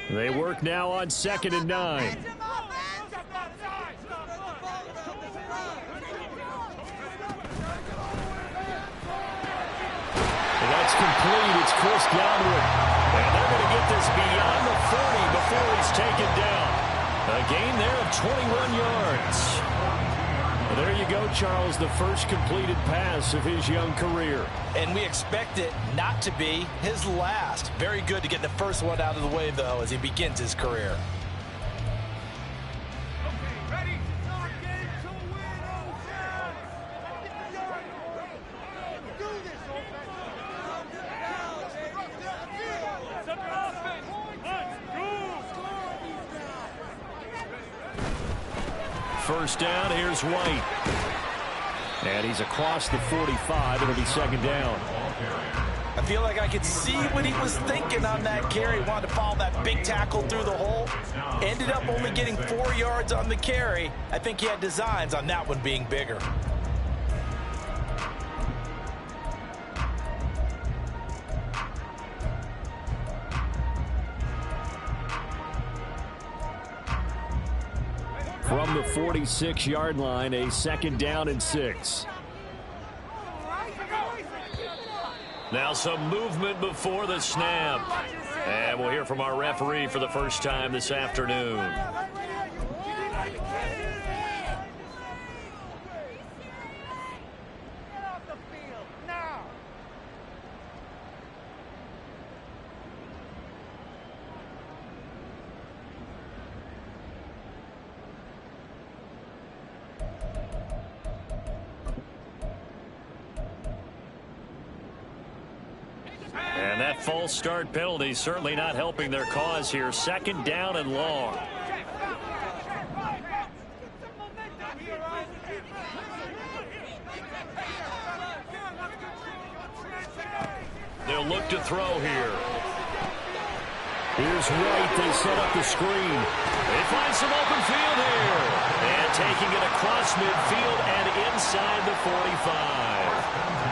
They work now on 2nd and 9. That's complete. It's Chris Godwin. And they're going to get this beyond the 40 before he's taken down. A gain there of 21 yards. There you go, Charles, the first completed pass of his young career. And we expect it not to be his last. Very good to get the first one out of the way, though, as he begins his career. First down, here's White. And he's across the 45. It'll be 2nd down. I feel like I could see what he was thinking on that carry. Wanted to follow that big tackle through the hole. Ended up only getting 4 yards on the carry. I think he had designs on that one being bigger. From the 46-yard line, a 2nd down and 6. Now some movement before the snap. And we'll hear from our referee for the first time this afternoon. And that false start penalty certainly not helping their cause here. 2nd down and long. They'll look to throw here. Here's White. They set up the screen. They find some open field here. And taking it across midfield and inside the 45.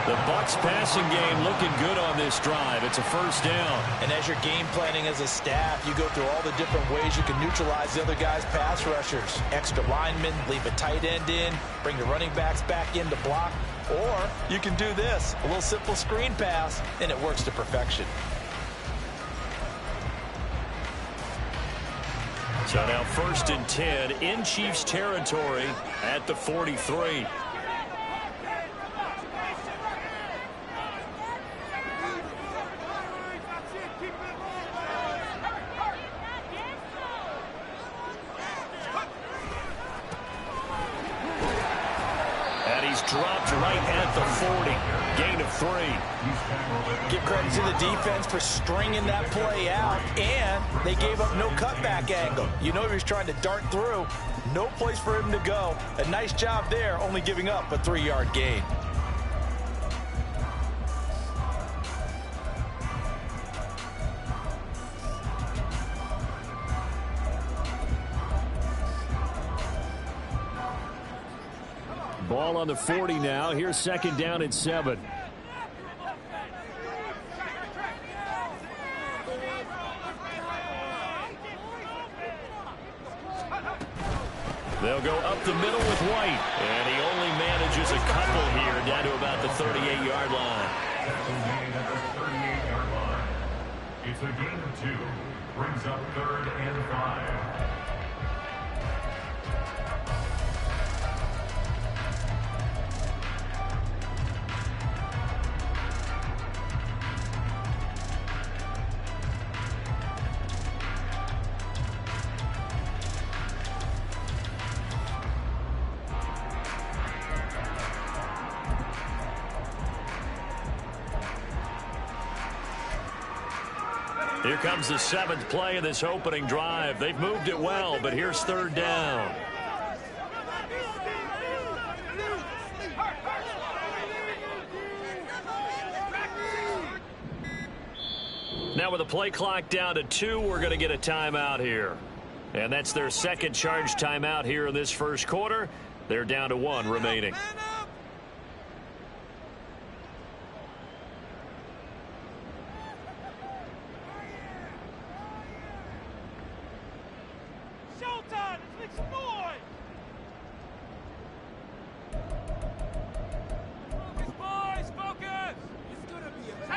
The Bucs passing game looking good on this drive. It's a first down. And as you're game planning as a staff, you go through all the different ways you can neutralize the other guy's pass rushers. Extra linemen, leave a tight end in, bring the running backs back in to block. Or you can do this, a little simple screen pass, and it works to perfection. So now 1st and 10 in Chiefs territory at the 43. Dropped right at the 40. Gain of 3. Give credit to the defense for stringing that play out, and they gave up no cutback angle. You know he was trying to dart through. No place for him to go. A nice job there, only giving up a 3-yard gain. Ball on the 40 now. Here's 2nd down and 7. They'll go up the middle with White. And he only manages a couple here down to about the 38-yard line. It's a gain of 2. Brings up 3rd and 5. Here comes the 7th play of this opening drive. They've moved it well, but here's 3rd down. Now with the play clock down to 2, we're going to get a timeout here. And that's their 2nd charge timeout here in this first quarter. They're down to 1 remaining.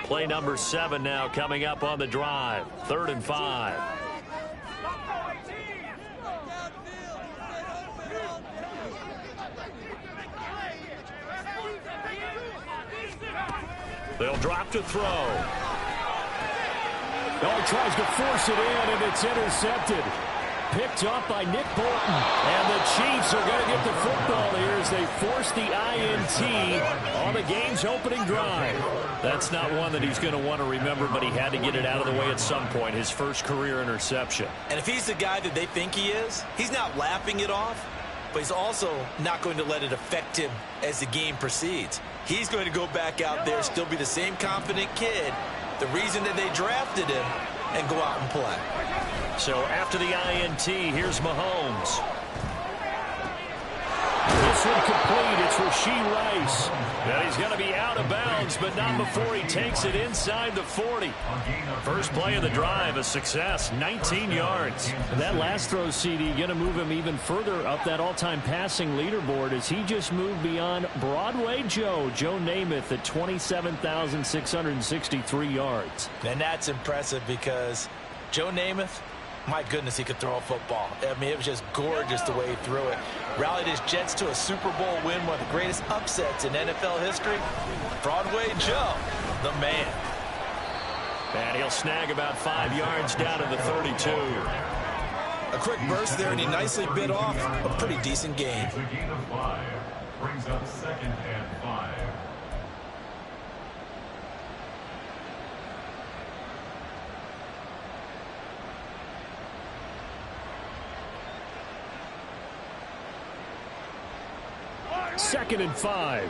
Play number 7 now coming up on the drive. 3rd and 5. They'll drop to throw. Oh, he tries to force it in, and it's intercepted. Picked up by Nick Bolton. And the Chiefs are going to get the football here as they force the INT on the game's opening drive. That's not one that he's going to want to remember, but he had to get it out of the way at some point, his first career interception. And if he's the guy that they think he is, he's not laughing it off, but he's also not going to let it affect him as the game proceeds. He's going to go back out there, still be the same confident kid, the reason that they drafted him, and go out and play. So after the INT, here's Mahomes. This one complete. It's Rashee Rice. And he's going to be out of bounds, but not before he takes it inside the 40. First play of the drive, a success, 19 yards. And that last throw, CD, going to move him even further up that all-time passing leaderboard as he just moved beyond Broadway Joe Namath at 27,663 yards. And that's impressive because Joe Namath, my goodness, he could throw a football. I mean, it was just gorgeous the way he threw it. Rallied his Jets to a Super Bowl win, one of the greatest upsets in NFL history. Broadway Joe, the man. And he'll snag about 5 yards down to the 32. A quick burst there, and he nicely bit off a pretty decent gain. It's a gain of 5. Brings up 2nd and 5. Second and 5.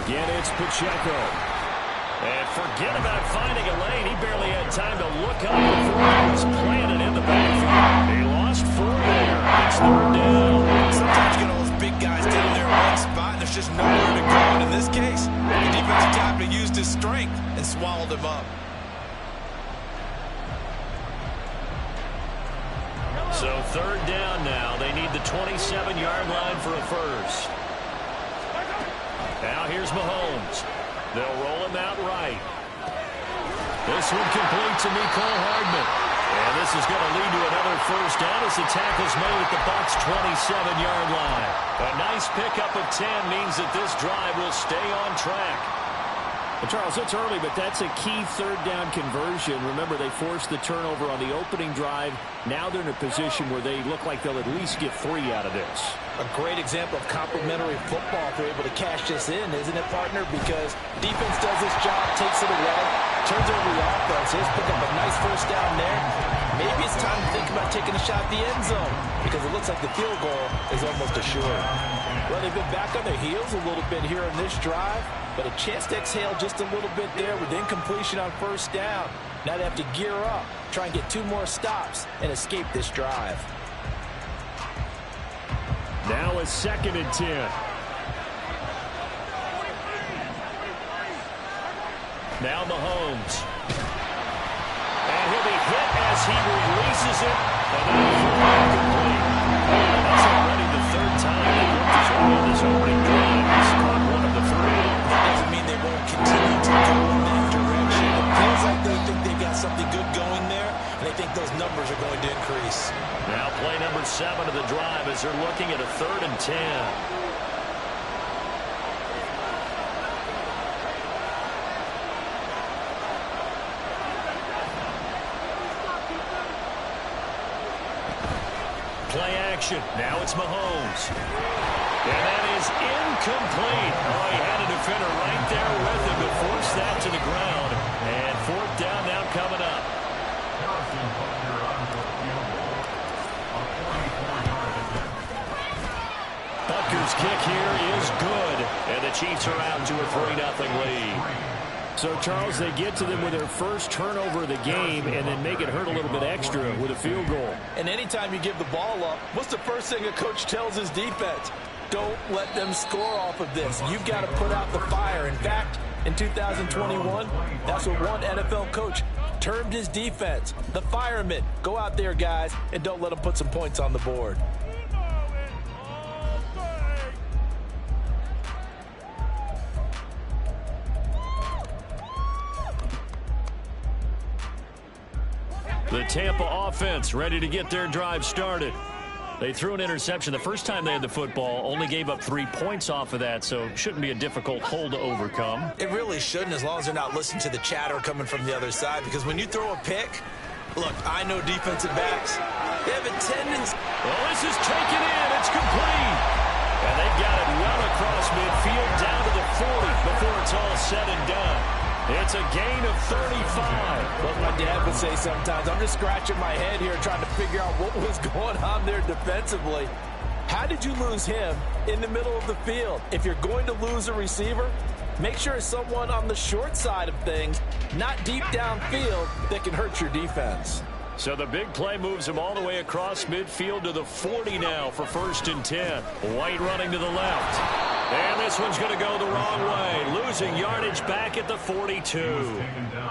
Again, it's Pacheco. And forget about finding a lane. He barely had time to look up before he was planted in the backfield. He lost 4 there. It's 3rd down. Sometimes you get all those big guys standing there in one spot, and there's just nowhere to go. And in this case, the defensive tackle used his strength and swallowed him up. So 3rd down now. They need the 27-yard line for a first. Now here's Mahomes. They'll roll him out right. This one complete to Mecole Hardman. And this is going to lead to another first down as the tackle's made at the Bucs' 27-yard line. A nice pickup of 10 means that this drive will stay on track. Well, Charles, it's early, but that's a key 3rd down conversion. Remember, they forced the turnover on the opening drive. Now they're in a position where they look like they'll at least get 3 out of this. A great example of complementary football if they're able to cash this in, isn't it, partner? Because defense does its job, takes it away, turns over the offense. He's picked up a nice first down there. Maybe it's time to think about taking a shot at the end zone because it looks like the field goal is almost assured. Well, they've been back on their heels a little bit here in this drive, but a chance to exhale just a little bit there with incompletion on first down. Now they have to gear up, try and get 2 more stops, and escape this drive. Now a 2nd and 10. Now Mahomes. And he'll be hit as he releases it. And that's complete. That's already the 3rd time they looked this way on this opening drive. He's caught 1 of the 3. That doesn't mean they won't continue to go in that direction. It feels like they think they've got something good going there, and they think those numbers are going to increase. Now play number 7 of the drive as they're looking at a 3rd and 10. Play action. Now it's Mahomes. And that is incomplete. Oh, he had a defender right there with him to force that to the ground. And 4th down now coming up. Butker's kick here is good. And the Chiefs are out to a 3-0 lead. So, Charles, they get to them with their first turnover of the game and then make it hurt a little bit extra with a field goal. And anytime you give the ball up, what's the first thing a coach tells his defense? Don't let them score off of this. You've got to put out the fire. In fact, in 2021, that's what one NFL coach termed his defense. The firemen. Go out there, guys, and don't let them put some points on the board. The Tampa offense ready to get their drive started. They threw an interception the first time they had the football, only gave up 3 points off of that, so it shouldn't be a difficult hole to overcome. It really shouldn't, as long as they're not listening to the chatter coming from the other side, because when you throw a pick, look, I know defensive backs, they have a tendency. Well, this is taken in. It's complete. And they've got it well across midfield down to the 40 before it's all said and done. It's a gain of 35. What my dad would say sometimes, I'm just scratching my head here trying to figure out what was going on there defensively. How did you lose him in the middle of the field? If you're going to lose a receiver, make sure it's someone on the short side of things, not deep downfield, that can hurt your defense. So the big play moves him all the way across midfield to the 40 now for 1st and 10. White running to the left. And this one's going to go the wrong way. Losing yardage back at the 42.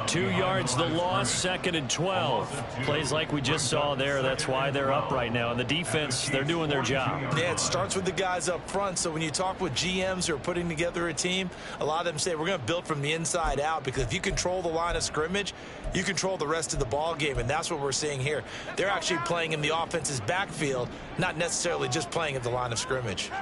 2 yards the loss, 2nd and 12. Plays like we just saw there. That's why they're up right now. And the defense, they're doing their job. Yeah, it starts with the guys up front. So when you talk with GMs who are putting together a team, a lot of them say we're going to build from the inside out, because if you control the line of scrimmage, you control the rest of the ball game, and that's what we're seeing here. They're actually playing in the offense's backfield, not necessarily just playing at the line of scrimmage.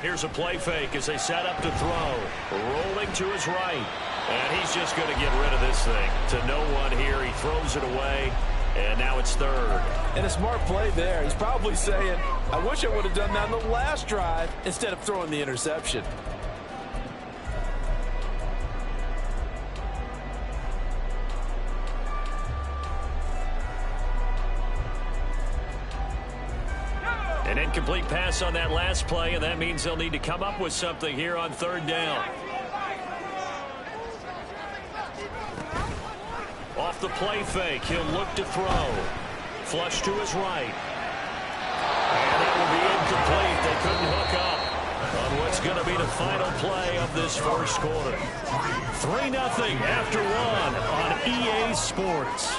Here's a play fake as they set up to throw. Rolling to his right. And he's just going to get rid of this thing. To no one here. He throws it away. And now it's 3rd. And a smart play there. He's probably saying, I wish I would have done that on the last drive instead of throwing the interception. An incomplete pass on that last play, and that means they'll need to come up with something here on 3rd down. Off the play fake, he'll look to throw. Flush to his right. And that will be incomplete. They couldn't hook up on what's going to be the final play of this first quarter. 3-0 after 1 on EA Sports.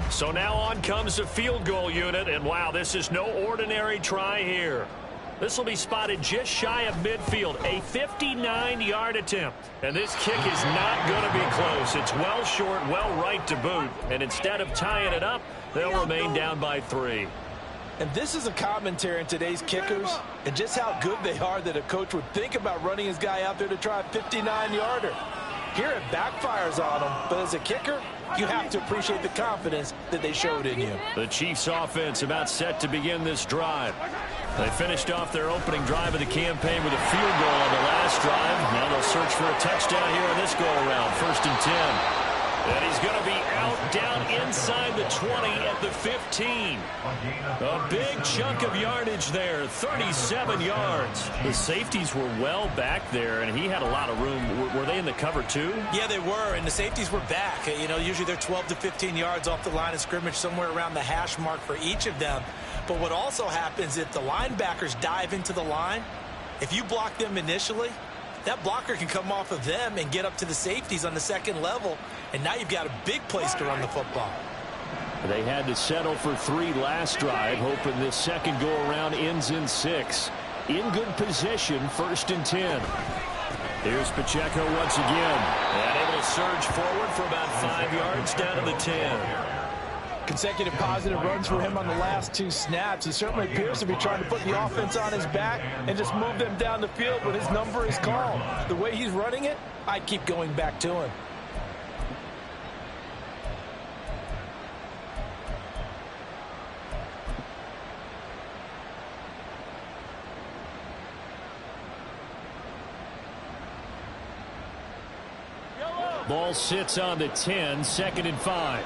So now on comes the field goal unit, and wow, this is no ordinary try here. This will be spotted just shy of midfield, a 59-yard attempt. And this kick is not going to be close. It's well short, well right to boot. And instead of tying it up, they'll remain down by 3. And this is a commentary on today's kickers and just how good they are that a coach would think about running his guy out there to try a 59-yarder. Here it backfires on him, but as a kicker, you have to appreciate the confidence that they showed in you. The Chiefs offense about set to begin this drive. They finished off their opening drive of the campaign with a field goal on the last drive. Now they'll search for a touchdown here on this go-around, 1st and 10. And he's going to be out down inside the 20 at the 15. A big chunk of yardage there, 37 yards. The safeties were well back there, and he had a lot of room. Were they in the cover too? Yeah, they were, and the safeties were back. You know, usually they're 12 to 15 yards off the line of scrimmage, somewhere around the hash mark for each of them. But what also happens if the linebackers dive into the line, if you block them initially, that blocker can come off of them and get up to the safeties on the 2nd level, and now you've got a big place to run the football. They had to settle for 3 last drive, hoping this second go-around ends in 6. In good position, 1st and 10. Here's Pacheco once again, and able to surge forward for about 5 yards down to the 10. Consecutive positive runs for him on the last 2 snaps. He certainly appears to be trying to put the offense on his back and just move them down the field when his number is called. The way he's running it, I'd keep going back to him. Ball sits on the 10, 2nd and 5.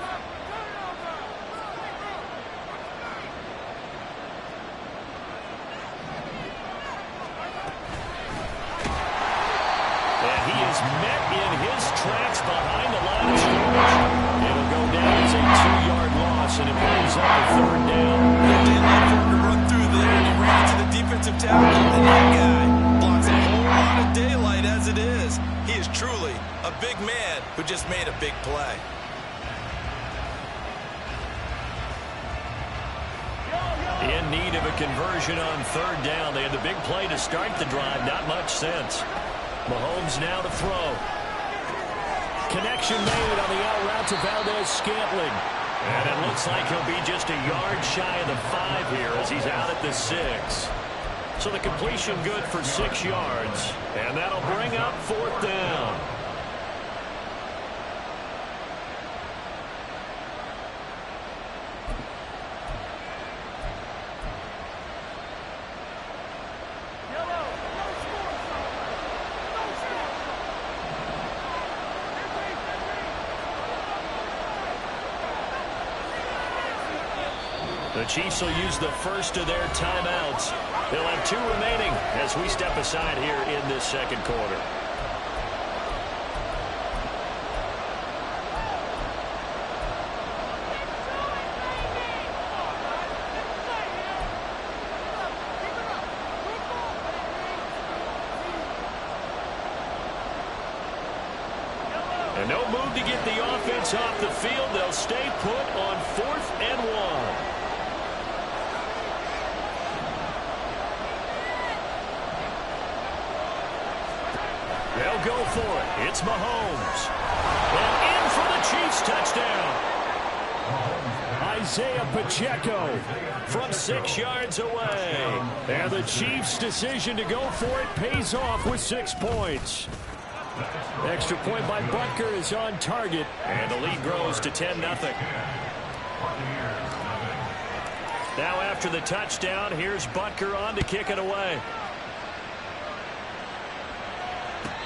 Met in his tracks behind the line of scrimmage. It'll go down as a 2-yard loss, and it brings up a 3rd down. They love for him to run through there, and he ran into the defensive tackle, and that guy blocks a whole lot of daylight as it is. He is truly a big man who just made a big play. In need of a conversion on third down. They had the big play to start the drive. Not much sense. Mahomes now to throw. Connection made on the out route to Valdez-Scantling. And it looks like he'll be just a yard shy of the 5 here as he's out at the 6. So the completion good for 6 yards. And that'll bring up fourth down. The Chiefs will use the first of their timeouts. They'll have 2 remaining as we step aside here in this second quarter. And no move to get the offense off the field. They'll stay put on 4th and 1. They'll go for it. It's Mahomes. And in for the Chiefs touchdown. Isaiah Pacheco from 6 yards away. And the Chiefs' decision to go for it pays off with 6 points. Extra point by Butker is on target. And the lead grows to 10-0. Now after the touchdown, here's Butker on to kick it away.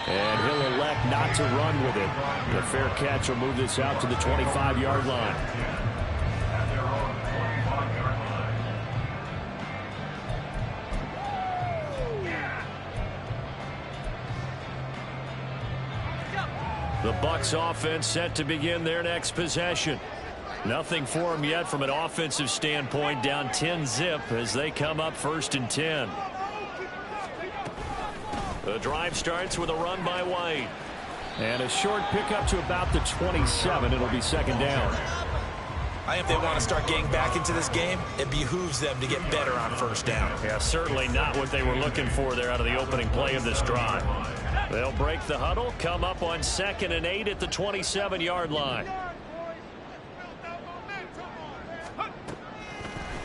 And he'll elect not to run with it. The fair catch will move this out to the 25-yard line. The Bucs offense set to begin their next possession. Nothing for them yet from an offensive standpoint, down 10-zip as they come up 1st and 10. The drive starts with a run by White. And a short pickup to about the 27. It'll be second down. I think if they want to start getting back into this game, it behooves them to get better on 1st down. Yeah, certainly not what they were looking for there out of the opening play of this drive. They'll break the huddle, come up on 2nd and 8 at the 27-yard line.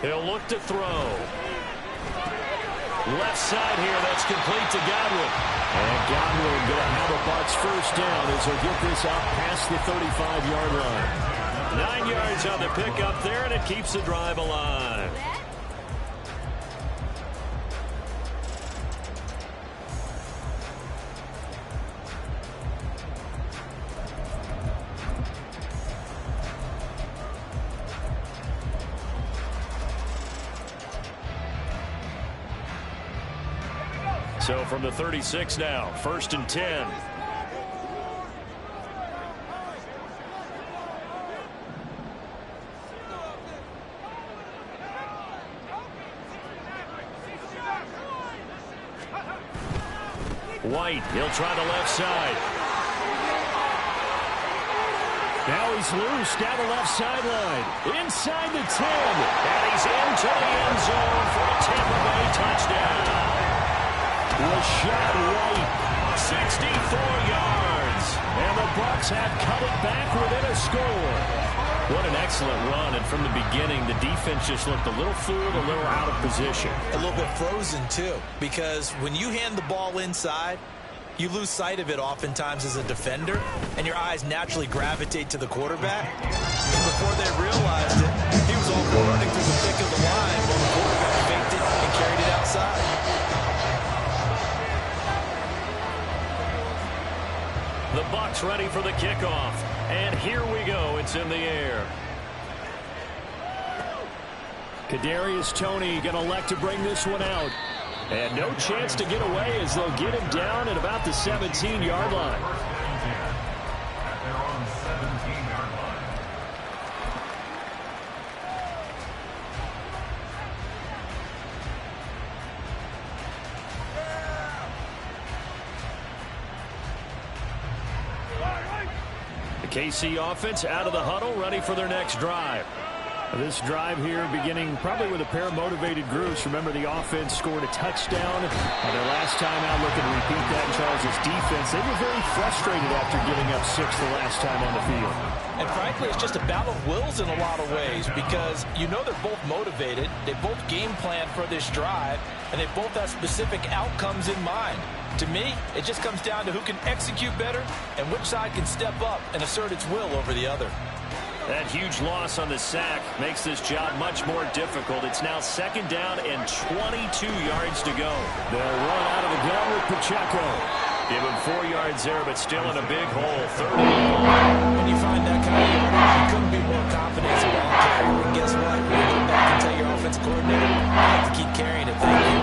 He'll look to throw. Left side here, that's complete to Godwin. And Godwin going to have a Bucs first down as he'll get this out past the 35-yard line. 9 yards on the pickup there, and it keeps the drive alive. So from the 36 now, 1st and 10. White, he'll try the left side. Now he's loose down the left sideline. Inside the 10. And he's into the end zone for a Tampa Bay touchdown. Rashad White, 64 yards. And the Bucs have cut it back within a score. What an excellent run. And from the beginning, the defense just looked a little fooled, a little out of position. A little bit frozen, too, because when you hand the ball inside, you lose sight of it oftentimes as a defender, and your eyes naturally gravitate to the quarterback. And before they realized it, he was all running through the thick of the line while the quarterback faked it and carried it outside. The Bucs ready for the kickoff. And here we go. It's in the air. Kadarius Toney going to elect to bring this one out. And no chance to get away as they'll get him down at about the 17-yard line. The KC offense out of the huddle, ready for their next drive. This drive here beginning probably with a pair of motivated groups. Remember, the offense scored a touchdown. Their last time out, looking to repeat that in Charles' defense. They were very frustrated after giving up 6 the last time on the field. And frankly, it's just a battle of wills in a lot of ways because you know they're both motivated. They both game plan for this drive, and they both have specific outcomes in mind. To me, it just comes down to who can execute better and which side can step up and assert its will over the other. That huge loss on the sack makes this job much more difficult. It's now 2nd down and 22 yards to go. They'll run out of the gun with Pacheco. Give him 4 yards there, but still in a big hole. 3rd and long. When you find that kind of yardage, you couldn't be more confident as a ball carrier. And guess what? When you go back and tell your offensive coordinator, I have to keep carrying it. Thank you.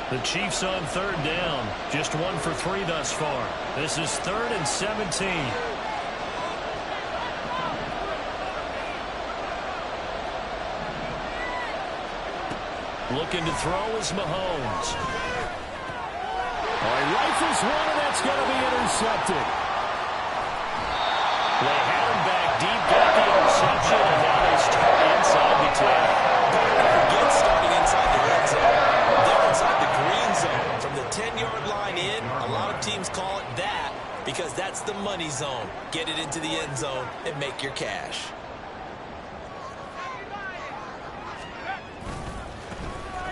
The Chiefs on 3rd down. Just 1 for 3 thus far. This is 3rd and 17. Looking to throw is Mahomes. He rifles one, and that's going to be intercepted. They had him back deep, got the interception, and now they start inside the 10. Again, starting inside the red zone. They're inside the green zone. From the 10-yard line in, a lot of teams call it that because that's the money zone. Get it into the end zone and make your cash.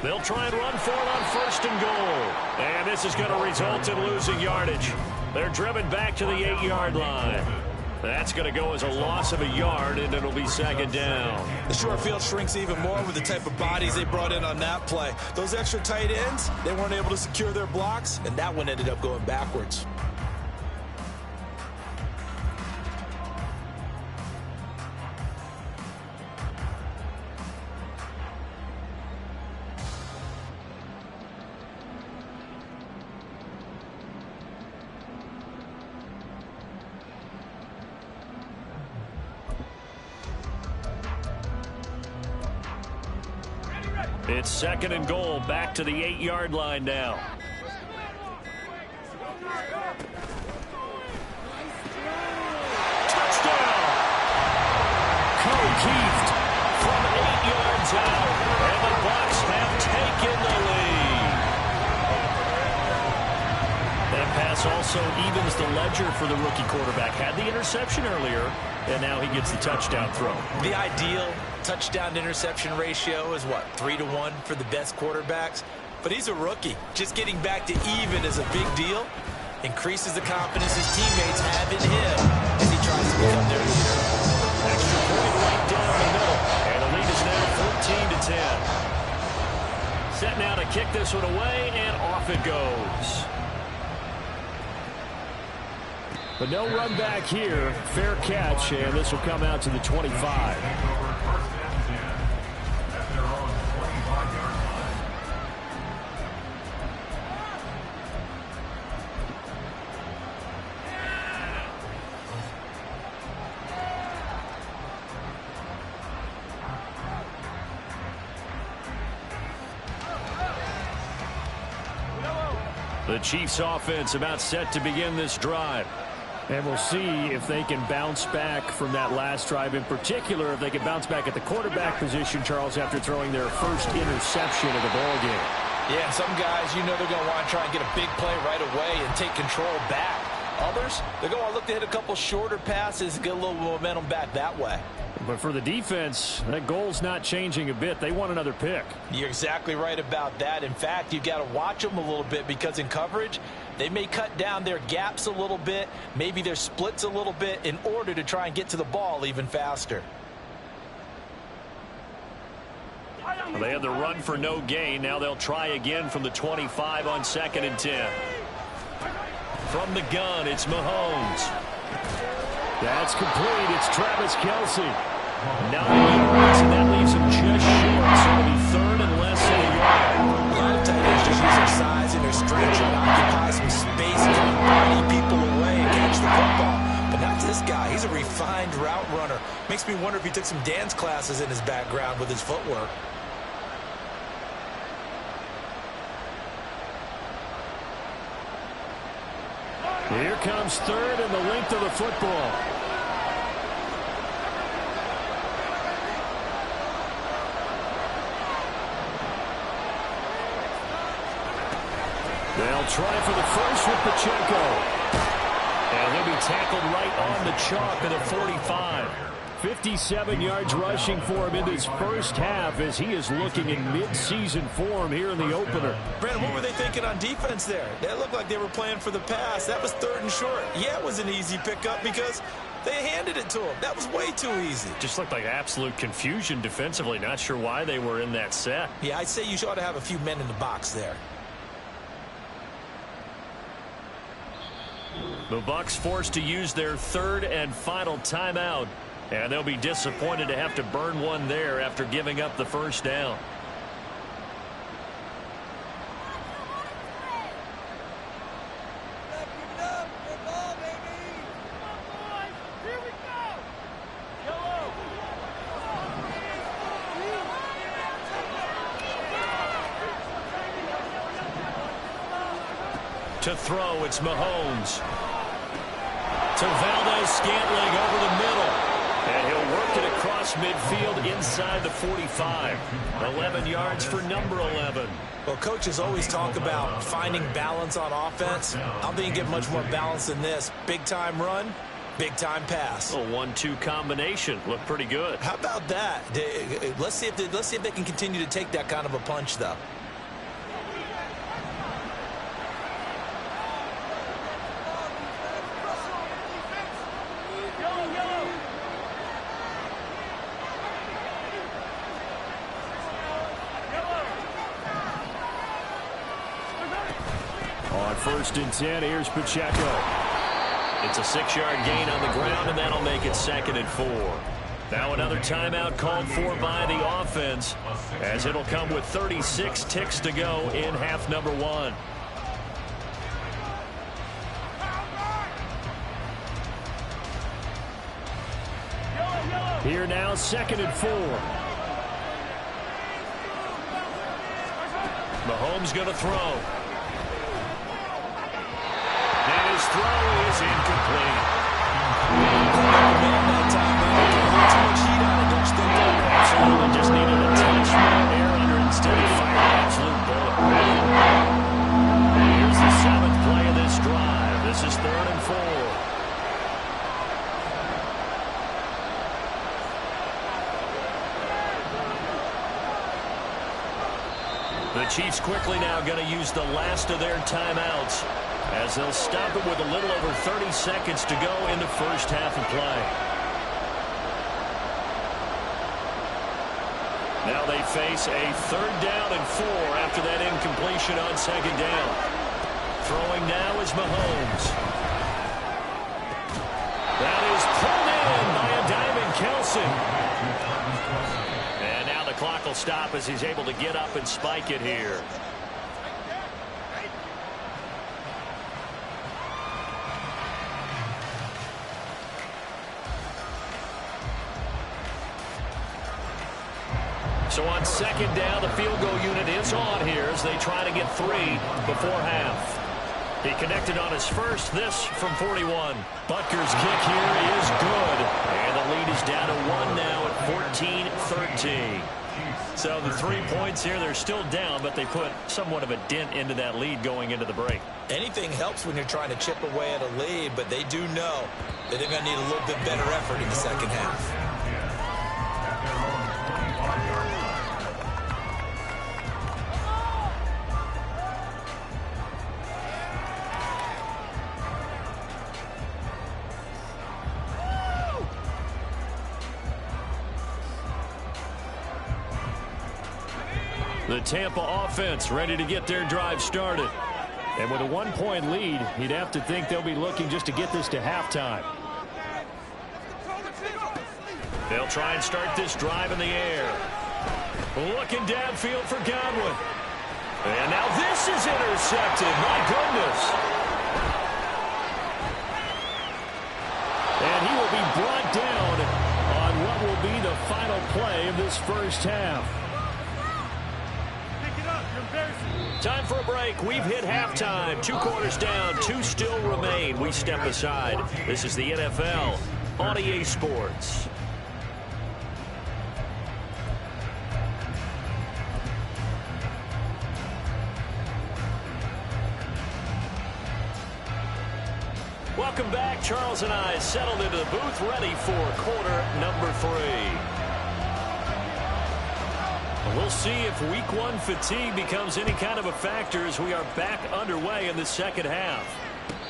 They'll try and run for it on 1st and goal. And this is going to result in losing yardage. They're driven back to the 8-yard line. That's going to go as a loss of a yard, and it'll be 2nd down. The short field shrinks even more with the type of bodies they brought in on that play. Those extra tight ends, they weren't able to secure their blocks, and that one ended up going backwards. It's 2nd and goal, back to the 8-yard line now. Touchdown! Keeft from 8 yards out, and the Bucs have taken the lead. That pass also evens the ledger for the rookie quarterback. Had the interception earlier, and now he gets the touchdown throw. The ideal touchdown-to-interception ratio is, what, 3-to-1 for the best quarterbacks? But he's a rookie. Just getting back to even is a big deal. Increases the confidence his teammates have in him as he tries to become their leader. Extra point right down the middle. And the lead is now 14-10. Set now to kick this one away, and off it goes. But no run back here. Fair catch, and this will come out to the 25. The Chiefs offense about set to begin this drive. And we'll see if they can bounce back from that last drive. In particular, if they can bounce back at the quarterback position, Charles, after throwing their first interception of the ball game. Yeah, some guys, you know they're going to want to try and get a big play right away and take control back. Others, they're going to look to hit a couple shorter passes and get a little momentum back that way. But for the defense, that goal's not changing a bit. They want another pick. You're exactly right about that. In fact, you've got to watch them a little bit because in coverage, they may cut down their gaps a little bit, maybe their splits a little bit in order to try and get to the ball even faster. Well, they had the run for no gain. Now they'll try again from the 25 on 2nd and 10. From the gun, it's Mahomes. That's complete. It's Travis Kelce. 9 yards, and that leaves him just short. So it'll be 3rd and less than a yard. A lot of tight ends just use their size and their strength to occupy some space and kind of body people away and catch the football. But not this guy. He's a refined route runner. Makes me wonder if he took some dance classes in his background with his footwork. Here comes third and the length of the football. They'll try for the first with Pacheco. And he'll be tackled right on the chalk of the 45. 57 yards rushing for him in his first half as he is looking in mid-season form here in the opener. Brandon, what were they thinking on defense there? That looked like they were playing for the pass. That was 3rd and short. Yeah, it was an easy pickup because they handed it to him. That was way too easy. Just looked like absolute confusion defensively. Not sure why they were in that set. Yeah, I'd say you ought to have a few men in the box there. The Bucs forced to use their 3rd and final timeout. And they'll be disappointed to have to burn one there after giving up the first down. To throw, it's Mahomes. To Valdez-Scantling over the middle. And he'll work it across midfield inside the 45. 11 yards for number 11. Well, coaches always talk about finding balance on offense. I don't think you get much more balance than this. Big-time run, big-time pass. A 1-2 combination. Looked pretty good. How about that? Let's see if they can continue to take that kind of a punch, though. On 1st and 10, here's Pacheco. It's a 6-yard gain on the ground, and that'll make it 2nd and 4. Now another timeout called for by the offense, as it'll come with 36 ticks to go in half number 1. Here now, 2nd and 4. Mahomes going to throw. And his throw is incomplete. Absolutely, just needed a touch more air under instead of firing an absolute bullet. Here's the 7th play of this drive. This is 3rd and 4. The Chiefs quickly now going to use the last of their timeouts, as they'll stop it with a little over 30 seconds to go in the first half of play. Now they face a 3rd down and 4 after that incompletion on 2nd down. Throwing now is Mahomes. That is pulled in by a diving Kelce. And now the clock will stop as he's able to get up and spike it here. So on 2nd down, the field goal unit is on here as they try to get 3 before half. He connected on his first, this from 41. Butker's kick here is good. And the lead is down to 1 now at 14-13. So the 3 points here, they're still down, but they put somewhat of a dent into that lead going into the break. Anything helps when you're trying to chip away at a lead, but they do know that they're going to need a little bit better effort in the second half. The Tampa offense ready to get their drive started. And with a 1-point lead, you'd have to think they'll be looking just to get this to halftime. They'll try and start this drive in the air. Looking downfield for Godwin. And now this is intercepted. My goodness. And he will be brought down on what will be the final play of this first half. Time for a break. We've hit halftime. 2 quarters down, 2 still remain. We step aside. This is the NFL on EA Sports. Welcome back. Charles and I settled into the booth, ready for quarter number 3. We'll see if week 1 fatigue becomes any kind of a factor as we are back underway in the second half.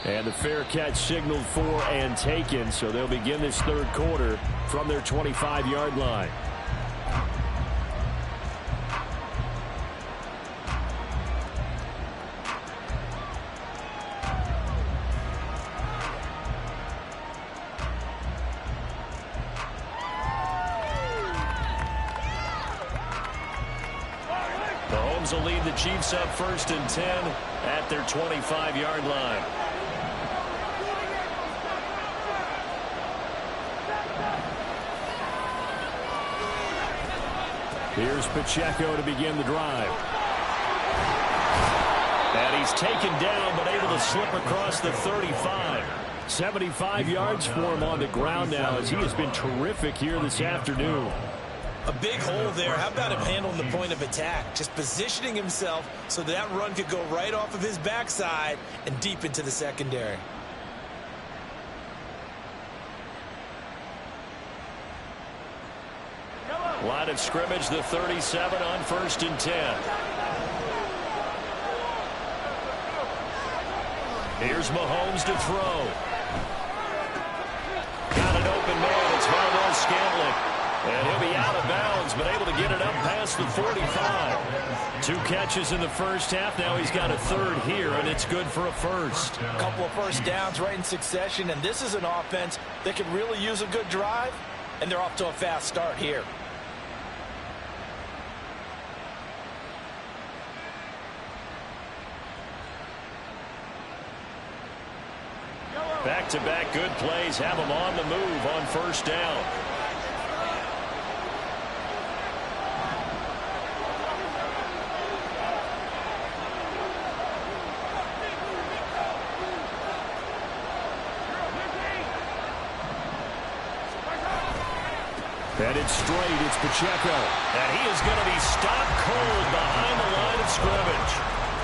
And the fair catch signaled for and taken, so they'll begin this third quarter from their 25-yard line. Will lead the Chiefs up 1st and 10 at their 25-yard line. Here's Pacheco to begin the drive. And he's taken down but able to slip across the 35. 75 yards for him on the ground now as he has been terrific here this afternoon. A big hole there. How about him handling the point of attack? Just positioning himself so that run could go right off of his backside and deep into the secondary. Line of scrimmage, the 37 on 1st and 10. Here's Mahomes to throw. Got an open man. It's Valdez-Scantling. And he'll be out of bounds, but able to get it up past the 45. 2 catches in the first half. Now he's got a 3rd here, and it's good for a first. A couple of first downs right in succession, and this is an offense that could really use a good drive, and they're off to a fast start here. Back-to-back good plays have him on the move on 1st down. And it's straight. It's Pacheco. And he is going to be stopped cold behind the line of scrimmage.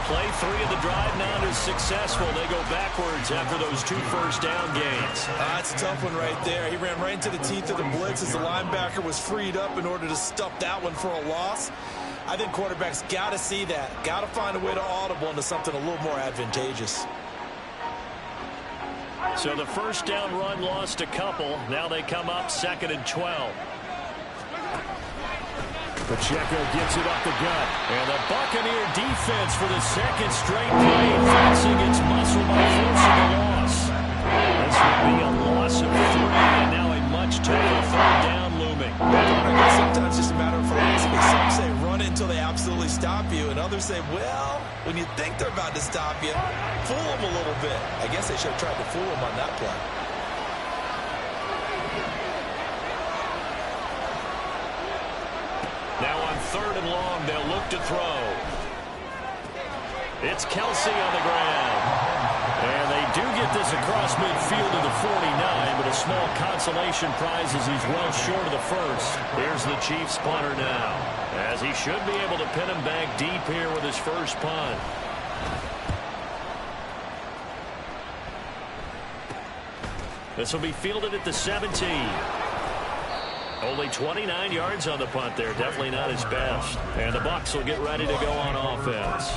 Play 3 of the drive now is successful. They go backwards after those 2 first down gains. That's a tough one right there. He ran right into the teeth of the blitz as the linebacker was freed up in order to stuff that one for a loss. I think quarterbacks got to see that. Got to find a way to audible into something a little more advantageous. So the first down run lost a couple. Now they come up 2nd and 12. Pacheco gets it up the gut. And the Buccaneer defense for the 2nd straight play, fixing its muscle by forcing a loss. This would be a loss of 3, and now a much tougher 3rd down looming. I guess sometimes it's just a matter of philosophy. Some say run it until they absolutely stop you, and others say, well, when you think they're about to stop you, fool them a little bit. I guess they should have tried to fool them on that play. Now on 3rd and long, they'll look to throw. It's Kelsey on the ground. And they do get this across midfield to the 49, but a small consolation prize as he's well short of the first. Here's the Chiefs punter now, as he should be able to pin him back deep here with his first punt. This will be fielded at the 17. Only 29 yards on the punt there. Definitely not his best. And the Bucs will get ready to go on offense.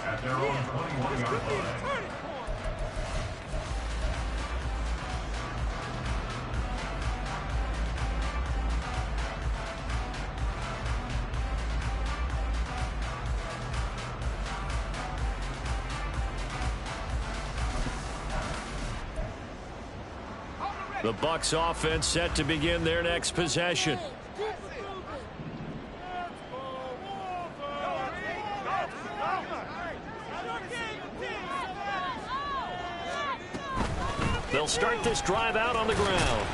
At their own 21-yard line. The Bucs offense set to begin their next possession. They'll start this drive out on the ground.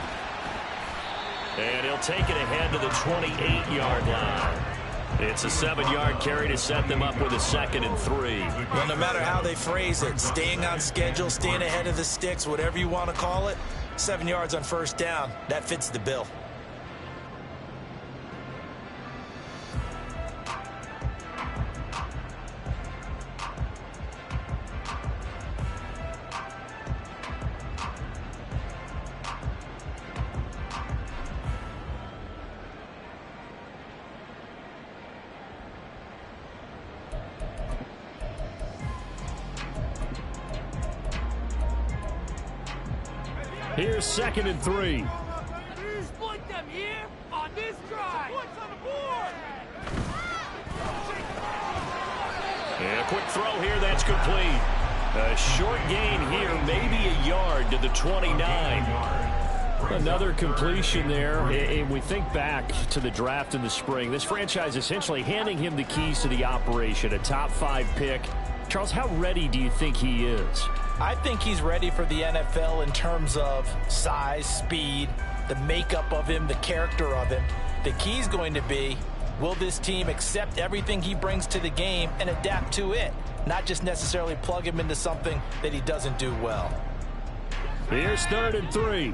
And he'll take it ahead to the 28-yard line. It's a 7-yard carry to set them up with a 2nd and 3. Well, no matter how they phrase it, staying on schedule, staying ahead of the sticks, whatever you want to call it, 7 yards on first down, that fits the bill. Here's 2nd and 3. Split them here on this drive. What's on the board? And a quick throw here, that's complete. A short gain here, maybe a yard to the 29. Another completion there, and we think back to the draft in the spring. This franchise essentially handing him the keys to the operation, a top 5 pick. Charles, how ready do you think he is? I think he's ready for the NFL in terms of size, speed, the makeup of him, the character of him. The key's going to be, will this team accept everything he brings to the game and adapt to it, not just necessarily plug him into something that he doesn't do well. Here's 3rd and 3.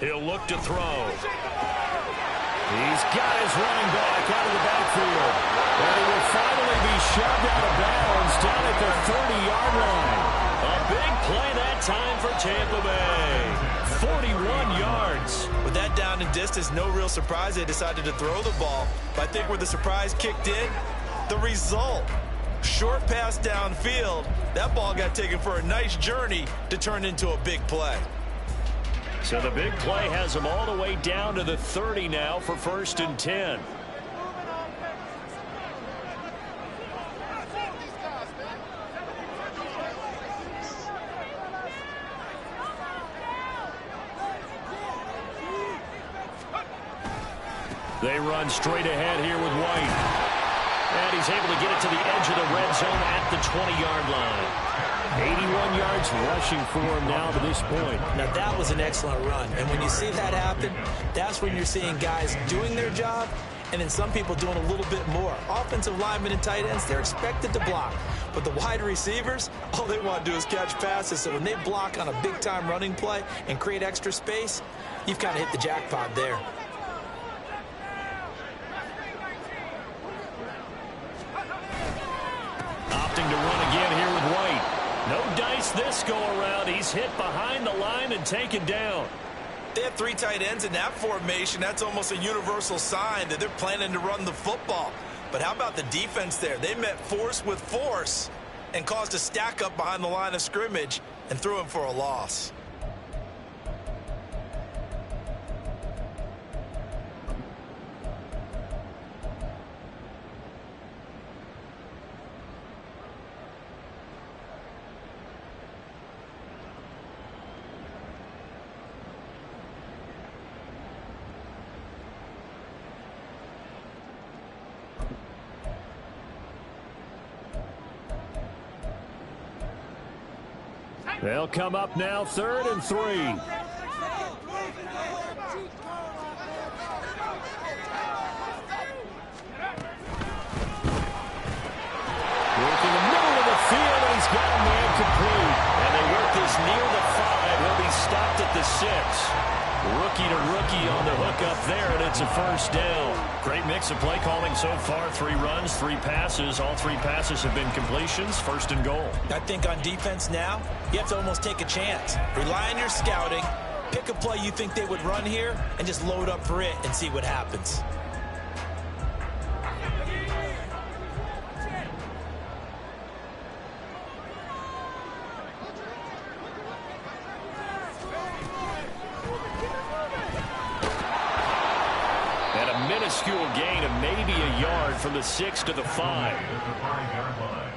He'll look to throw. He's got his running back out of the backfield. And he will finally be shoved out of bounds down at the 30-yard line. A big play that time for Tampa Bay. 41 yards. With that down and distance, no real surprise they decided to throw the ball. But I think where the surprise kicked in, the result. Short pass downfield. That ball got taken for a nice journey to turn into a big play. So the big play has him all the way down to the 30 now for 1st and 10. They run straight ahead here with White. And he's able to get it to the edge of the red zone at the 20-yard line. 81 yards rushing for him now to this point. Now that was an excellent run. And when you see that happen, that's when you're seeing guys doing their job and then some people doing a little bit more. Offensive linemen and tight ends, they're expected to block. But the wide receivers, all they want to do is catch passes. So when they block on a big-time running play and create extra space, you've kind of hit the jackpot there. Opting to run again here with White. No dice this go-around. He's hit behind the line and taken down. They have 3 tight ends in that formation. That's almost a universal sign that they're planning to run the football. But how about the defense there? They met force with force and caused a stack up behind the line of scrimmage and threw him for a loss. They'll come up now 3rd and 3. Work in the middle of the field, and he's got a man complete. And they work this near the 5. He'll be stopped at the 6. Rookie to rookie on the hook up there, and it's a 1st down. Great mix of play calling so far. 3 runs, 3 passes. All 3 passes have been completions. 1st and goal. I think on defense now, you have to almost take a chance. Rely on your scouting. Pick a play you think they would run here, and just load up for it and see what happens. Minuscule gain of maybe a yard from the 6 to the 5. At the 5-yard line.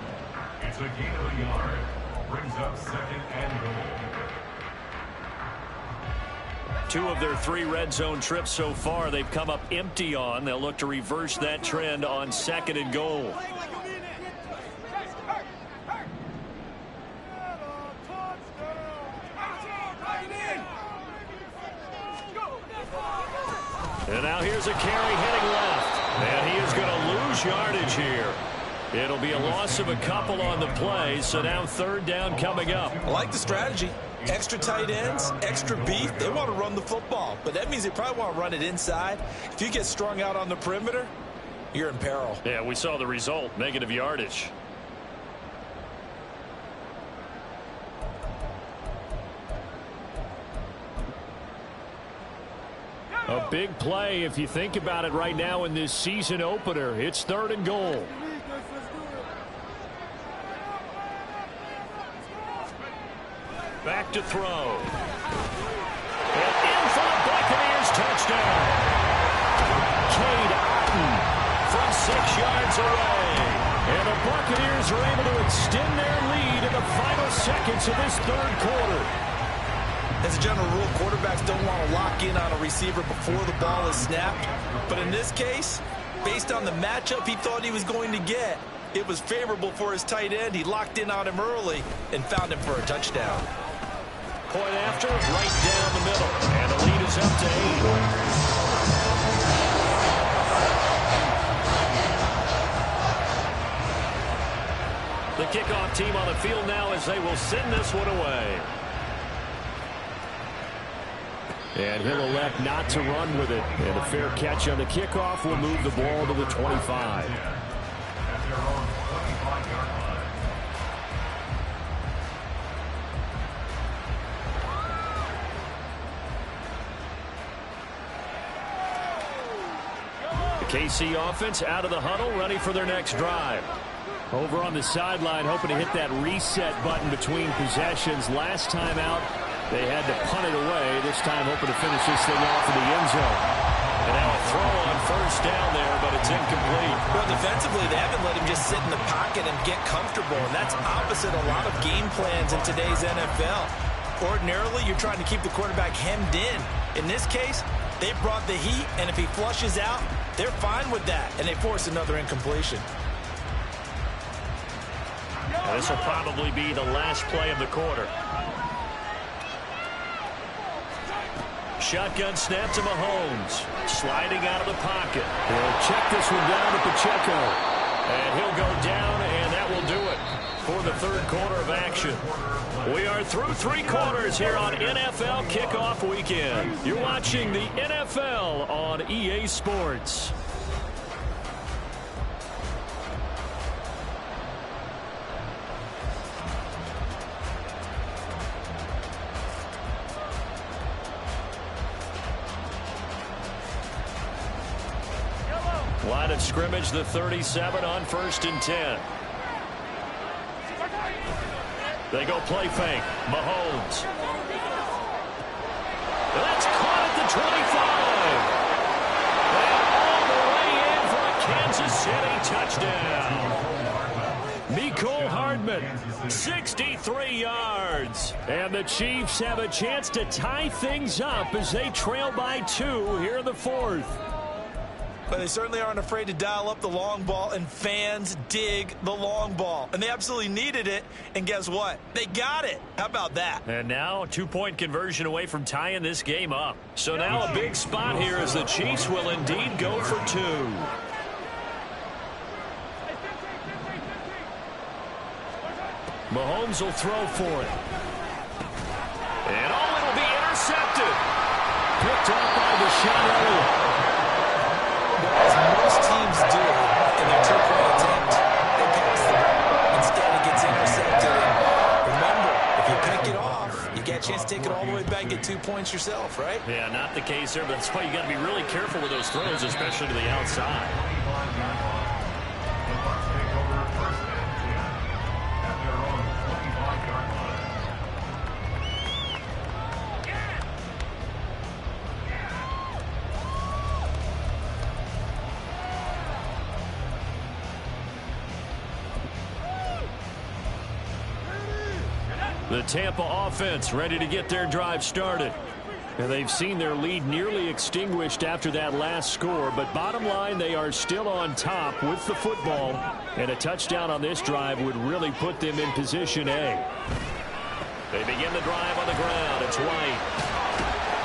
It's a gain of a yard. Brings up 2nd and goal. 2 of their 3 red zone trips so far they've come up empty on. They'll look to reverse that trend on 2nd and goal. now here's a carry heading left. And he is going to lose yardage here. It'll be a loss of a couple on the play, so now third down coming up. I like the strategy. Extra tight ends, extra beef. They want to run the football, but that means they probably want to run it inside. If you get strung out on the perimeter, you're in peril. Yeah, we saw the result, negative yardage. A big play if you think about it right now in this season opener. It's third and goal. Back to throw. And in for the Buccaneers touchdown. Cade Otton from 6 yards away. And the Buccaneers are able to extend their lead in the final seconds of this third quarter. As a general rule, quarterbacks don't want to lock in on a receiver before the ball is snapped. But in this case, based on the matchup he thought he was going to get, it was favorable for his tight end. He locked in on him early and found him for a touchdown. Point after, right down the middle. And the lead is up to 8. The kickoff team on the field now as they will send this one away. And he'll elect not to run with it. And a fair catch on the kickoff will move the ball to the 25. The KC offense out of the huddle, ready for their next drive. Over on the sideline, hoping to hit that reset button between possessions. Last time out, they had to punt it away. This time hoping to finish this thing off in the end zone. And now a throw on first down there, but it's incomplete. Well, defensively, they haven't let him just sit in the pocket and get comfortable, and that's opposite a lot of game plans in today's NFL. Ordinarily, you're trying to keep the quarterback hemmed in. In this case, they brought the heat, and if he flushes out, they're fine with that, and they force another incompletion. This will probably be the last play of the quarter. Shotgun snap to Mahomes. Sliding out of the pocket. He'll check this one down to Pacheco. And he'll go down, and that will do it for the third quarter of action. We are through 3 quarters here on NFL Kickoff Weekend. You're watching the NFL on EA Sports. Line of scrimmage, the 37 on 1st and 10. They go play fake. Mahomes. That's caught at the 25. And all the way in for a Kansas City touchdown. Mecole Hardman, 63 yards. And the Chiefs have a chance to tie things up as they trail by 2 here in the 4th. But they certainly aren't afraid to dial up the long ball, and fans dig the long ball. And they absolutely needed it, and guess what? They got it. How about that? And now a 2-point conversion away from tying this game up. So now a big spot here as the Chiefs will indeed go for 2. Mahomes will throw for it. And it'll be intercepted. Picked up by Deshaun Elliott. As most teams do in their two-point attempt, they pass the ball. Instead, it gets intercepted. And remember, if you pick it off, you get a chance to take it all the way back and get 2 points yourself, right? Yeah, not the case there, but that's why you got to be really careful with those throws, especially to the outside. The Tampa offense ready to get their drive started. And they've seen their lead nearly extinguished after that last score. But bottom line, they are still on top with the football. And a touchdown on this drive would really put them in position A. They begin the drive on the ground. It's White.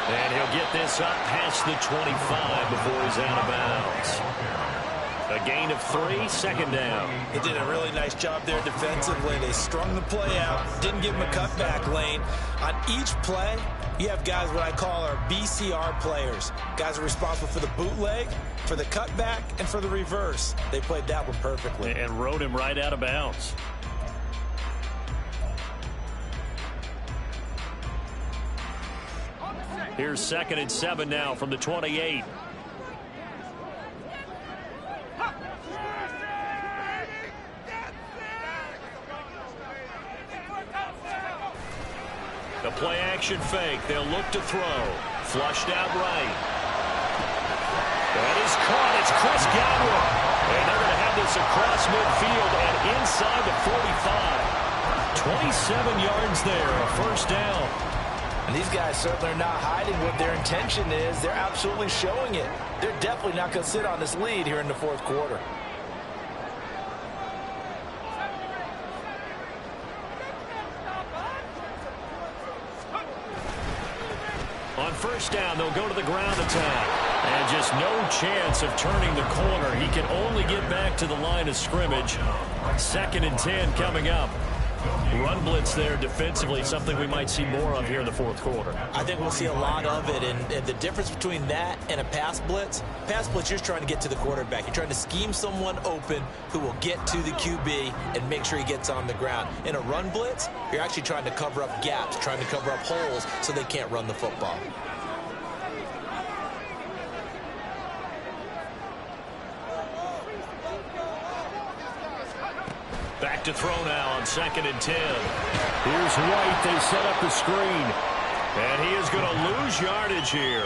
And he'll get this up past the 25 before he's out of bounds. A gain of 3, second down. They did a really nice job there defensively. They strung the play out, didn't give him a cutback lane. On each play, you have guys what I call our BCR players. Guys are responsible for the bootleg, for the cutback, and for the reverse. They played that one perfectly. And rode him right out of bounds. Here's 2nd and 7 now from the 28. The play action fake. They'll look to throw. Flushed out right. That is caught. It's Chris Godwin. And they're going to have this across midfield and inside the 45. 27 yards there. A first down. And these guys certainly are not hiding what their intention is. They're absolutely showing it. They're definitely not going to sit on this lead here in the fourth quarter. On first down, they'll go to the ground attack. And just no chance of turning the corner. He can only get back to the line of scrimmage. 2nd and 10 coming up. Run blitz there defensively, something we might see more of here in the fourth quarter. I think we'll see a lot of it, and the difference between that and a pass blitz, you're trying to get to the quarterback. You're trying to scheme someone open who will get to the QB and make sure he gets on the ground. In a run blitz, you're actually trying to cover up gaps, trying to cover up holes so they can't run the football. Back to throw now on 2nd and 10. Here's White. They set up the screen. And he is going to lose yardage here.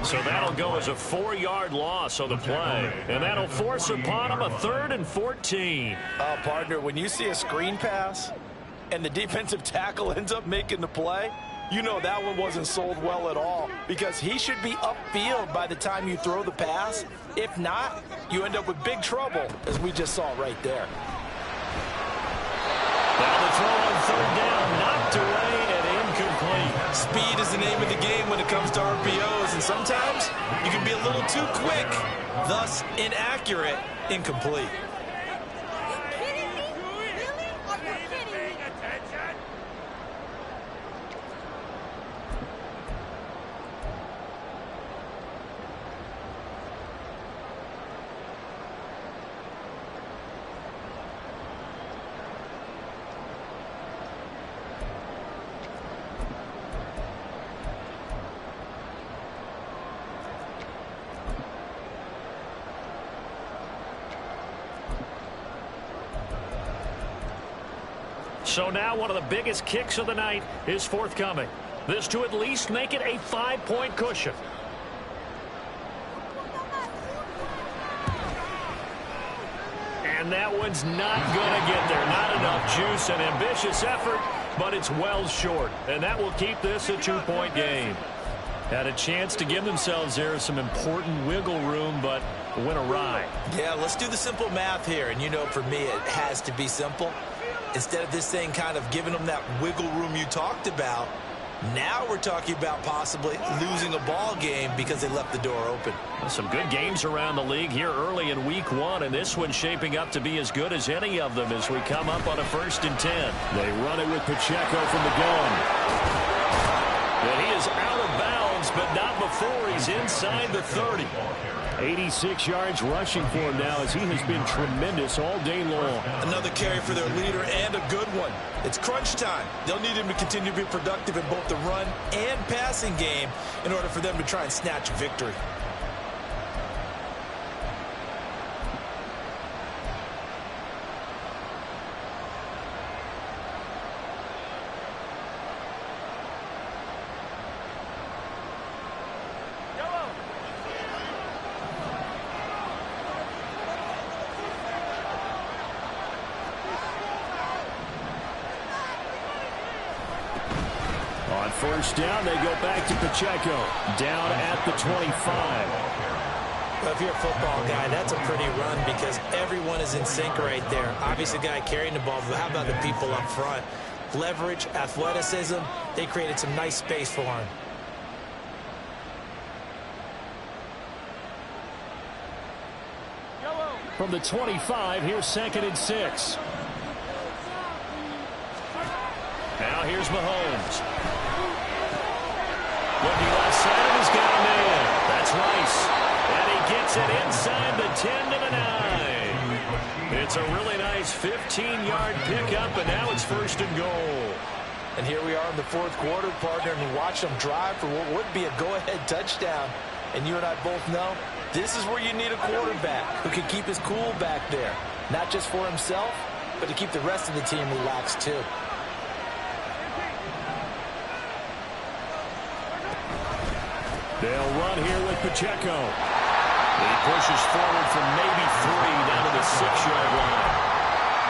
So that'll go as a 4-yard loss on the play. And that'll force upon him a 3rd and 14. Partner, when you see a screen pass and the defensive tackle ends up making the play, you know that one wasn't sold well at all, because he should be upfield by the time you throw the pass. If not, you end up with big trouble, as we just saw right there. Now the throw on 3rd down, knocked away and incomplete. Speed is the name of the game when it comes to RPOs, and sometimes you can be a little too quick, thus inaccurate, incomplete. So now one of the biggest kicks of the night is forthcoming. This to at least make it a 5-point cushion. And that one's not going to get there. Not enough juice. An ambitious effort, but it's well short. And that will keep this a 2-point game. Had a chance to give themselves there some important wiggle room, but went awry. Yeah, let's do the simple math here. And you know, for me, it has to be simple. Instead of this thing kind of giving them that wiggle room you talked about, now we're talking about possibly losing a ball game because they left the door open. Some good games around the league here early in week 1, and this one's shaping up to be as good as any of them as we come up on a 1st and 10. They run it with Pacheco from the gun. And he is out of bounds, but not before he's inside the 30. 86 yards rushing for him now, as he has been tremendous all day long. Another carry for their leader, and a good one. It's crunch time. They'll need him to continue to be productive in both the run and passing game in order for them to try and snatch a victory. On first down, they go back to Pacheco, down at the 25. Well, if you're a football guy, that's a pretty run because everyone is in sync right there. Obviously, the guy carrying the ball, but how about the people up front? Leverage, athleticism, they created some nice space for him. From the 25, here's 2nd and 6. Now here's Mahomes. Looking left side, and he's got a man. That's Rice. And he gets it inside the 10 to the 9. It's a really nice 15-yard pickup, and now it's 1st and goal. And here we are in the 4th quarter, partner, and you watch them drive for what would be a go-ahead touchdown. And you and I both know this is where you need a quarterback who can keep his cool back there. Not just for himself, but to keep the rest of the team relaxed too. They'll run here with Pacheco. He pushes forward from maybe 3 down to the 6-yard line.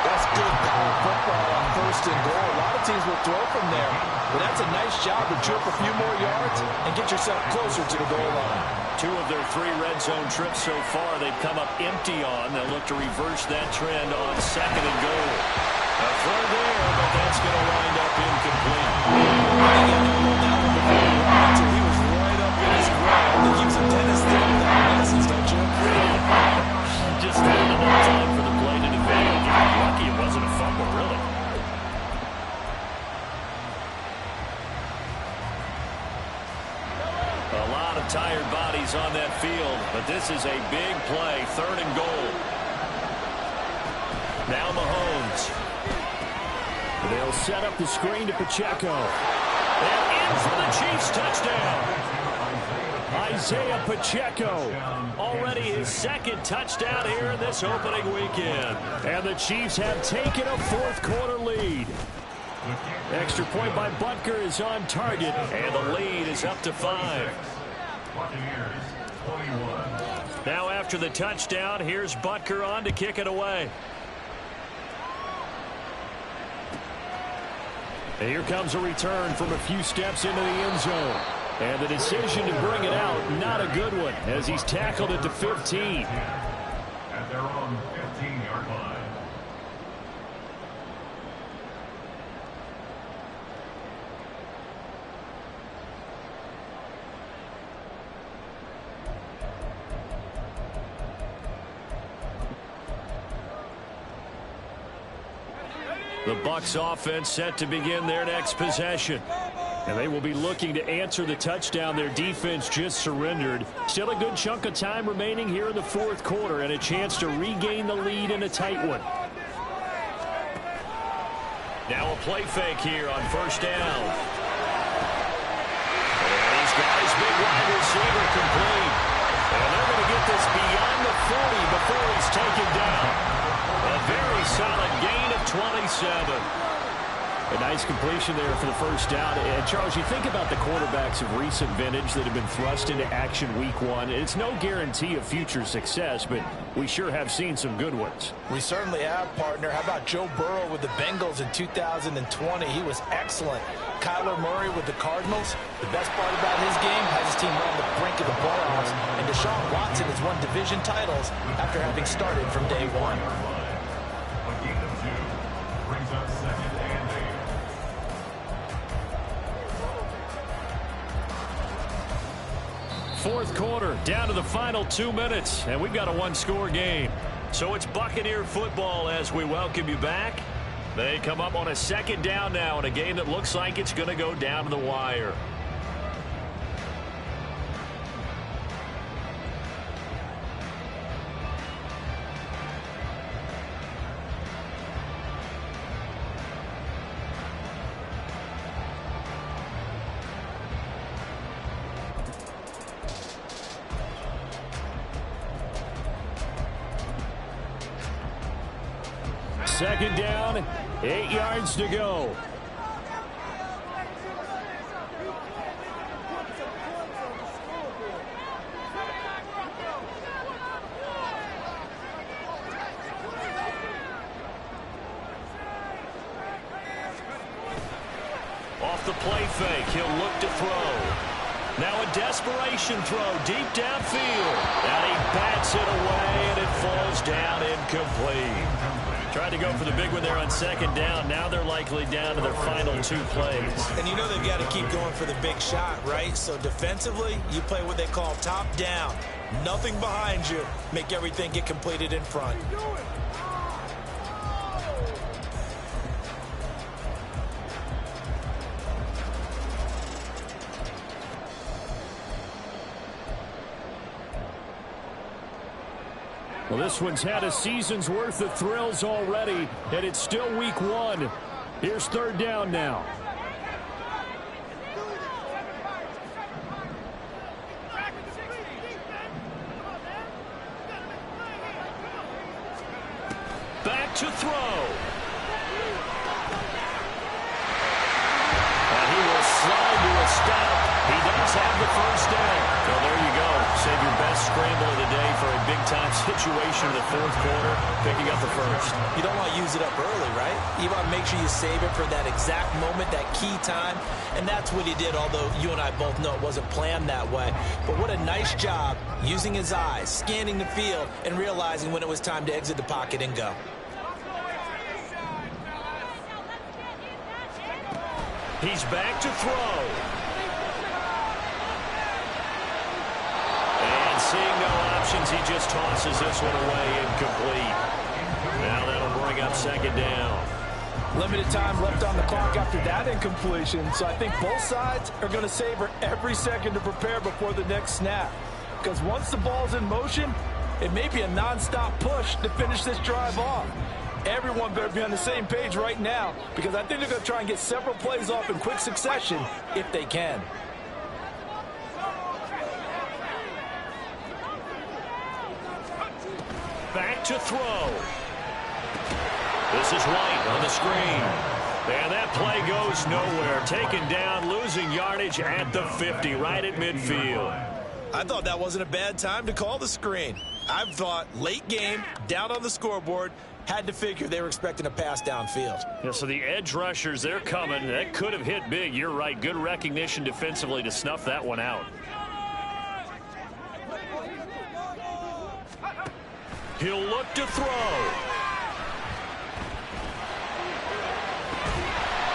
That's good power football on 1st and goal. A lot of teams will throw from there, but that's a nice job to chip a few more yards and get yourself closer to the goal line. 2 of their 3 red zone trips so far they've come up empty on. They'll look to reverse that trend on 2nd and goal. A throw there, but that's going to wind up incomplete. He was right up in his grill. I think he was a dentist there with that license, don't you? Just had enough time for the play to develop. Lucky it wasn't a fumble, really. A lot of tired bodies on that field, but this is a big play, 3rd and goal. Now Mahomes. They'll set up the screen to Pacheco. And in for the Chiefs touchdown. Isaiah Pacheco, already his 2nd touchdown here in this opening weekend. And the Chiefs have taken a 4th quarter lead. Extra point by Butker is on target, and the lead is up to 5. Now after the touchdown, here's Butker on to kick it away. And here comes a return from a few steps into the end zone. And the decision to bring it out, not a good one, as he's tackled at the 15. At their own 15-yard line. The Bucs offense set to begin their next possession. And they will be looking to answer the touchdown their defense just surrendered. Still a good chunk of time remaining here in the 4th quarter and a chance to regain the lead in a tight one. Now a play fake here on 1st down. And he's got his big wide receiver complete. And they're going to get this beyond the 40 before he's taken down. A very solid gain of 27. A nice completion there for the 1st down. And, Charles, you think about the quarterbacks of recent vintage that have been thrust into action week 1. It's no guarantee of future success, but we sure have seen some good ones. We certainly have, partner. How about Joe Burrow with the Bengals in 2020? He was excellent. Kyler Murray with the Cardinals. The best part about his game has his team right on the brink of the playoffs. And Deshaun Watson has won division titles after having started from day 1. A gain of 2 brings up 2nd and 8. Fourth quarter, down to the final 2 minutes, and we've got a 1-score game. So it's Buccaneer football as we welcome you back. They come up on a 2nd down now in a game that looks like it's going to go down to the wire. Second down, 8 yards to go. Off the play fake, he'll look to throw. Now a desperation throw deep downfield. And he bats it away, and it falls down incomplete. Tried to go for the big one there on second down. Now they're likely down to their final 2 plays. And you know they've got to keep going for the big shot, right? So defensively, you play what they call top down. Nothing behind you. Make everything get completed in front. Well, this one's had a season's worth of thrills already, and it's still week 1. Here's third down now. Back to throw. And he will slide to a stop. He does have the first down. Well, there you go. Save your best scramble of the day for a big-time situation in the 4th quarter, picking up the first. You don't want to use it up early, right? You want to make sure you save it for that exact moment, that key time. And that's what he did, although you and I both know it wasn't planned that way. But what a nice job using his eyes, scanning the field, and realizing when it was time to exit the pocket and go. He's back to throw. And seeing no options, he just tosses this one away, incomplete. Now that'll bring up second down. Limited time left on the clock after that incompletion, so I think both sides are going to savor every second to prepare before the next snap. Because once the ball's in motion, it may be a non-stop push to finish this drive off. Everyone better be on the same page right now, because I think they're going to try and get several plays off in quick succession if they can. Back to throw. This is White on the screen. And that play goes nowhere. Taken down, losing yardage at the 50, right at midfield. I thought that wasn't a bad time to call the screen. I thought late game, down on the scoreboard, had to figure they were expecting a pass downfield. Yeah, so the edge rushers, they're coming. That could have hit big. You're right. Good recognition defensively to snuff that one out. He'll look to throw.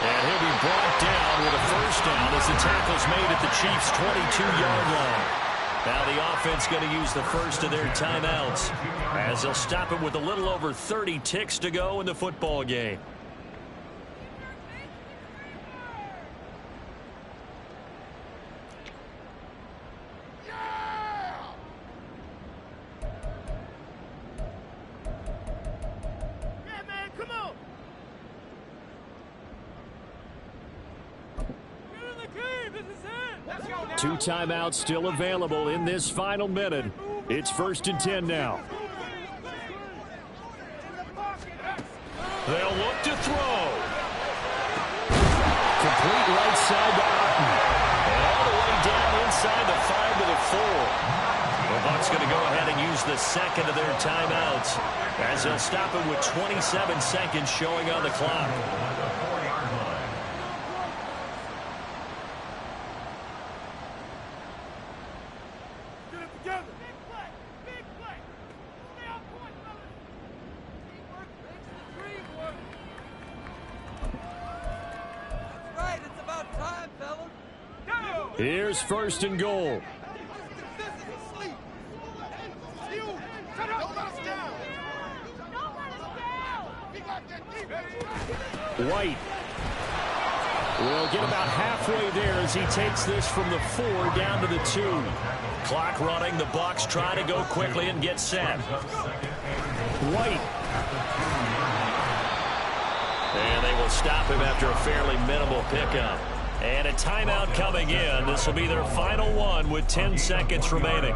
And he'll be brought down with a first down as the tackle's made at the Chiefs' 22-yard line. Now the offense going to use the first of their timeouts as they'll stop it with a little over 30 ticks to go in the football game. Two timeouts still available in this final minute. It's 1st and 10 now. They'll look to throw. Complete right side to Otten. And all the way down inside the 5 to the 4. The Bucs going to go ahead and use the second of their timeouts as they'll stop it with 27 seconds showing on the clock. Here's 1st and goal. White will get about halfway there as he takes this from the 4 down to the 2. Clock running. The Bucs try to go quickly and get set. White. And they will stop him after a fairly minimal pickup. And a timeout coming in. This will be their final one with 10 seconds remaining.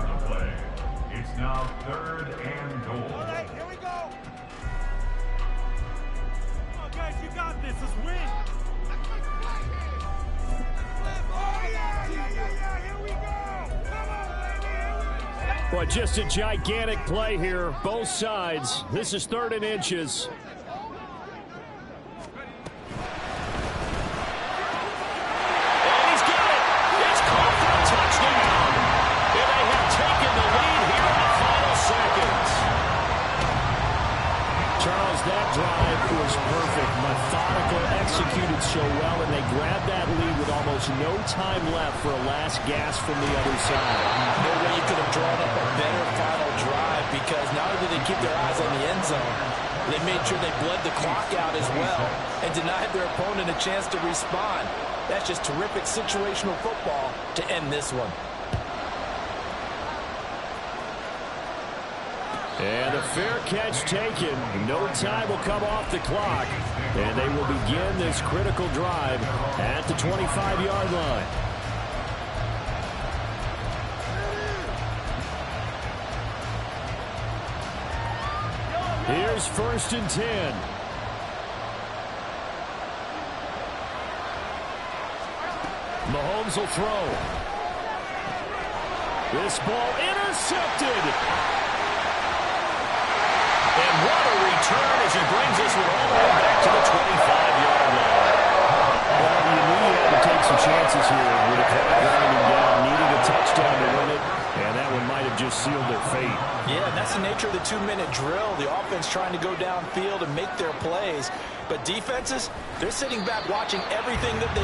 It's now 3rd and goal. All right, here we go. Come on, guys, you got this. Let's win. Oh, yeah, here we go. Come on, baby, here we go. Well, just a gigantic play here, both sides. This is 3rd and inches. Drive so well, and they grabbed that lead with almost no time left for a last gasp from the other side. No way you could have drawn up a better final drive, because not only did they keep their eyes on the end zone, they made sure they bled the clock out as well and denied their opponent a chance to respond. That's just terrific situational football to end this one. And a fair catch taken. No time will come off the clock. And they will begin this critical drive at the 25-yard line. Here's 1st and 10. Mahomes will throw. This ball intercepted. And what a return as he brings this one all the way back to the 25-yard line. Well, you knew you had to take some chances here with the clock winding down, needing a touchdown to win it, and that one might have just sealed their fate. Yeah, and that's the nature of the 2-minute drill. The offense trying to go downfield and make their plays. But defenses, they're sitting back watching everything that they